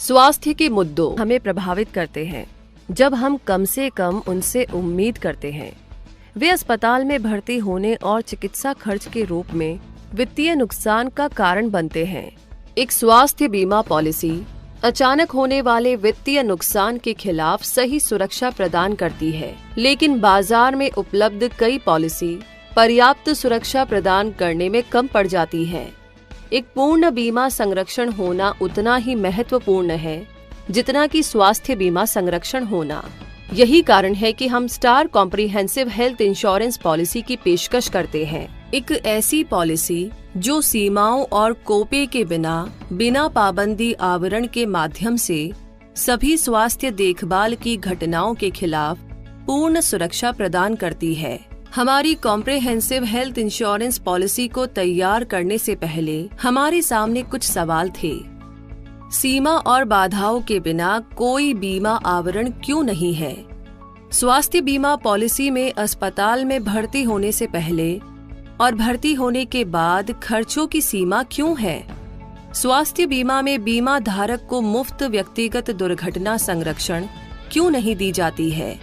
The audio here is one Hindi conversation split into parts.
स्वास्थ्य के मुद्दों हमें प्रभावित करते हैं जब हम कम से कम उनसे उम्मीद करते हैं। वे अस्पताल में भर्ती होने और चिकित्सा खर्च के रूप में वित्तीय नुकसान का कारण बनते हैं। एक स्वास्थ्य बीमा पॉलिसी अचानक होने वाले वित्तीय नुकसान के खिलाफ सही सुरक्षा प्रदान करती है, लेकिन बाजार में उपलब्ध कई पॉलिसी पर्याप्त सुरक्षा प्रदान करने में कम पड़ जाती है। एक पूर्ण बीमा संरक्षण होना उतना ही महत्वपूर्ण है जितना कि स्वास्थ्य बीमा संरक्षण होना। यही कारण है कि हम star comprehensive health insurance policy की पेशकश करते हैं। एक ऐसी पॉलिसी जो सीमाओं और कोपे के बिना पाबंदी आवरण के माध्यम से सभी स्वास्थ्य देखभाल की घटनाओं के खिलाफ पूर्ण सुरक्षा प्रदान करती है। हमारी कॉम्प्रिहेंसिव हेल्थ इंश्योरेंस पॉलिसी को तैयार करने से पहले हमारे सामने कुछ सवाल थे। सीमा और बाधाओं के बिना कोई बीमा आवरण क्यों नहीं है? स्वास्थ्य बीमा पॉलिसी में अस्पताल में भर्ती होने से पहले और भर्ती होने के बाद खर्चों की सीमा क्यों है? स्वास्थ्य बीमा में बीमा धारक को मुफ्त व्यक्तिगत दुर्घटना संरक्षण क्यों नहीं दी जाती है?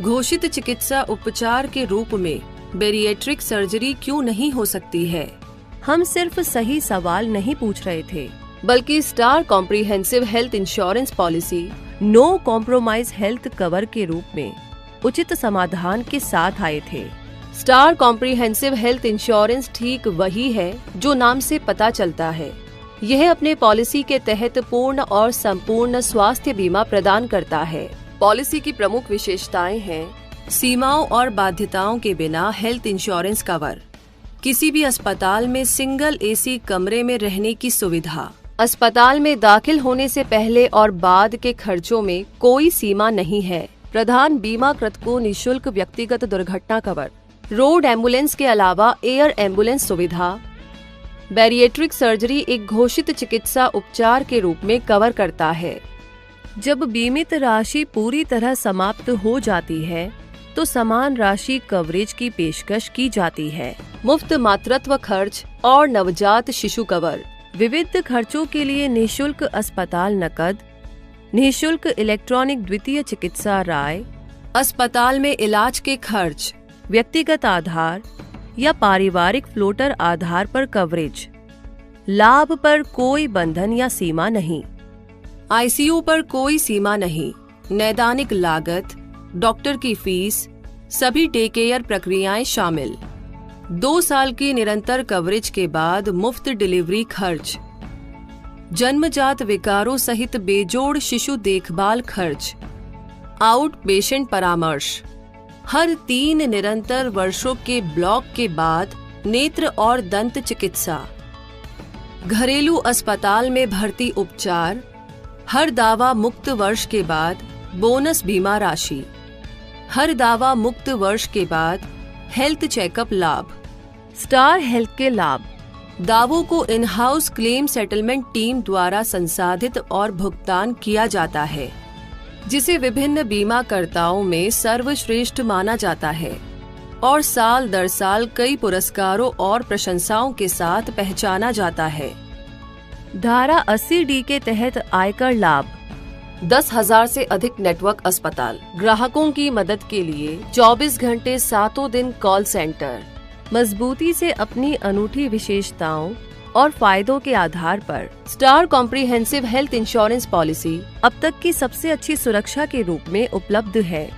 घोषित चिकित्सा उपचार के रूप में बेरिएट्रिक सर्जरी क्यों नहीं हो सकती है? हम सिर्फ सही सवाल नहीं पूछ रहे थे, बल्कि Star comprehensive health insurance policy no compromise health cover के रूप में उचित समाधान के साथ आए थे। स्टार कॉम्प्रिहेंसिव हेल्थ इंश्योरेंस ठीक वही है जो नाम से पता चलता है। यह अपने पॉलिसी के तहत पूर्ण और संपूर्ण स्वास्थ्य बीमा प्रदान करता है। पॉलिसी की प्रमुख विशेषताएं हैं सीमाओं और बाध्यताओं के बिना हेल्थ इंश्योरेंस कवर, किसी भी अस्पताल में सिंगल एसी कमरे में रहने की सुविधा, अस्पताल में दाखिल होने से पहले और बाद के खर्चों में कोई सीमा नहीं है, प्रधान बीमाकृत को निःशुल्क व्यक्तिगत दुर्घटना कवर, रोड एम्बुलेंस के अलावा एयर एम्बुलेंस सुविधा, बैरिएट्रिक सर्जरी एक घोषित चिकित्सा उपचार के रूप में कवर करता है। जब बीमित राशि पूरी तरह समाप्त हो जाती है तो समान राशि कवरेज की पेशकश की जाती है। मुफ्त मातृत्व खर्च और नवजात शिशु कवर, विविध खर्चों के लिए निःशुल्क अस्पताल नकद, निःशुल्क इलेक्ट्रॉनिक द्वितीय चिकित्सा राय, अस्पताल में इलाज के खर्च व्यक्तिगत आधार या पारिवारिक फ्लोटर आधार पर कवरेज, लाभ पर कोई बंधन या सीमा नहीं, आईसीयू पर कोई सीमा नहीं, नैदानिक लागत, डॉक्टर की फीस, सभी डे केयर प्रक्रियाएं शामिल, 2 साल की निरंतर कवरेज के बाद मुफ्त डिलीवरी खर्च, जन्मजात विकारों सहित बेजोड़ शिशु देखभाल खर्च, आउट पेशेंट परामर्श, हर 3 निरंतर वर्षों के ब्लॉक के बाद नेत्र और दंत चिकित्सा, घरेलू अस्पताल में भर्ती उपचार, हर दावा मुक्त वर्ष के बाद बोनस बीमा राशि, हर दावा मुक्त वर्ष के बाद हेल्थ चेकअप लाभ। स्टार हेल्थ के लाभ: दावों को in house claim settlement team द्वारा संसाधित और भुगतान किया जाता है, जिसे विभिन्न बीमाकर्ताओं में सर्वश्रेष्ठ माना जाता है और साल दर साल कई पुरस्कारों और प्रशंसाओं के साथ पहचाना जाता है। धारा 80D के तहत आयकर लाभ: 10,000 से अधिक नेटवर्क अस्पताल, ग्राहकों की मदद के लिए 24 घंटे 7 दिन कॉल सेंटर, मजबूती से अपनी अनूठी विशेषताओं और फायदों के आधार पर star comprehensive health insurance policy अब तक की सबसे अच्छी सुरक्षा के रूप में उपलब्ध है,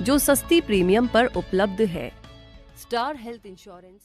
जो सस्ती प्रीमियम पर उपलब्ध है। Star health insurance